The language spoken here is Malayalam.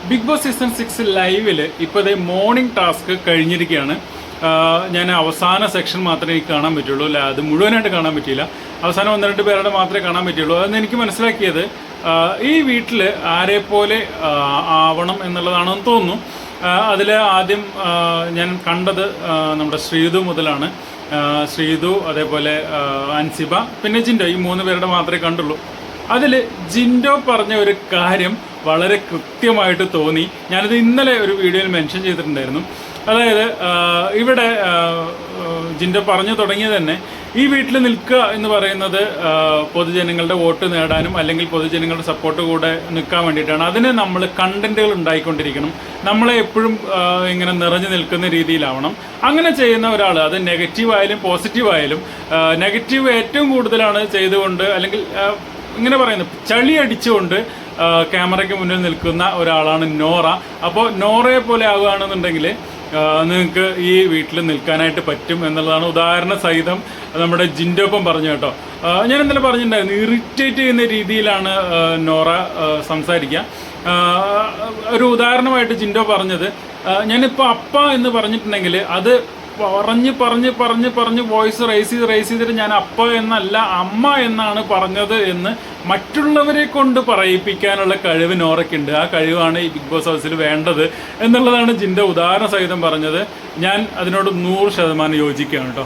ബിഗ് ബോസ് സീസൺ 6 ലൈവിൽ ഇപ്പോൾ മോർണിംഗ് ടാസ്ക് കഴിഞ്ഞിരിക്കുകയാണ്. ഞാൻ അവസാന സെക്ഷൻ മാത്രമേ എനിക്ക് കാണാൻ പറ്റുള്ളൂ. അല്ല, അത് മുഴുവനായിട്ട് കാണാൻ പറ്റിയില്ല. അവസാനം 1-2 പേരുടെ മാത്രമേ കാണാൻ പറ്റുള്ളൂ. അതെന്ന് എനിക്ക് മനസ്സിലാക്കിയത് ഈ വീട്ടിൽ ആരെപ്പോലെ ആവണം എന്നുള്ളതാണെന്ന് തോന്നുന്നു. അതിൽ ആദ്യം ഞാൻ കണ്ടത് നമ്മുടെ ശ്രീതു മുതലാണ്. ശ്രീതു, അതേപോലെ അൻസിബ, പിന്നെ ജിൻഡോ, ഈ 3 പേരുടെ മാത്രമേ കണ്ടുള്ളൂ. അതിൽ ജിൻഡോ പറഞ്ഞ ഒരു കാര്യം വളരെ കൃത്യമായിട്ട് തോന്നി. ഞാനത് ഇന്നലെ ഒരു വീഡിയോയിൽ മെൻഷൻ ചെയ്തിട്ടുണ്ടായിരുന്നു. അതായത് ഇവിടെ ജിൻഡോ പറഞ്ഞു തുടങ്ങിയത് തന്നെ ഈ വീട്ടിൽ നിൽക്കുക എന്ന് പറയുന്നത് പൊതുജനങ്ങളുടെ വോട്ട് നേടാനും അല്ലെങ്കിൽ പൊതുജനങ്ങളുടെ സപ്പോർട്ട് കൂടെ നിൽക്കാൻ വേണ്ടിയിട്ടാണ്. അതിന് നമ്മൾ കണ്ടന്റുകൾ ഉണ്ടായിക്കൊണ്ടിരിക്കണം. നമ്മളെ എപ്പോഴും ഇങ്ങനെ നിറഞ്ഞു നിൽക്കുന്ന രീതിയിലാവണം. അങ്ങനെ ചെയ്യുന്ന ഒരാൾ, അത് നെഗറ്റീവായാലും പോസിറ്റീവായാലും, നെഗറ്റീവ് ഏറ്റവും കൂടുതലാണ് ചെയ്തുകൊണ്ട് അല്ലെങ്കിൽ ഇങ്ങനെ പറയുന്നത് ചളി അടിച്ചുകൊണ്ട് ക്യാമറയ്ക്ക് മുന്നിൽ നിൽക്കുന്ന ഒരാളാണ് നോറ. അപ്പോൾ നോറയെ പോലെ ആവുകയാണെന്നുണ്ടെങ്കിൽ നിങ്ങൾക്ക് ഈ വീട്ടിൽ നിൽക്കാനായിട്ട് പറ്റും എന്നുള്ളതാണ് ഉദാഹരണ സഹിതം നമ്മുടെ ജിൻഡോപ്പം പറഞ്ഞു കേട്ടോ. ഞാൻ ഇന്നലെ പറഞ്ഞിട്ടുണ്ടായിരുന്നു, ഇറിറ്റേറ്റ് ചെയ്യുന്ന രീതിയിലാണ് നോറ സംസാരിക്കുക. ഒരു ഉദാഹരണമായിട്ട് ജിൻഡോ പറഞ്ഞത്, ഞാനിപ്പോൾ അപ്പ എന്ന് പറഞ്ഞിട്ടുണ്ടെങ്കിൽ അത് പറഞ്ഞ് വോയിസ് റേസ് ചെയ്തിട്ട് ഞാൻ അപ്പ എന്നല്ല അമ്മ എന്നാണ് പറഞ്ഞത് എന്ന് മറ്റുള്ളവരെ കൊണ്ട് പറയിപ്പിക്കാനുള്ള കഴിവ് നോറയ്ക്കുണ്ട്. ആ കഴിവാണ് ഈ ബിഗ് ബോസ് ഹൗസിൽ വേണ്ടത് എന്നുള്ളതാണ് ജിൻഡോ ഉദാഹരണ സഹിതം പറഞ്ഞത്. ഞാൻ അതിനോട് 100% യോജിക്കുകയാണ് കേട്ടോ.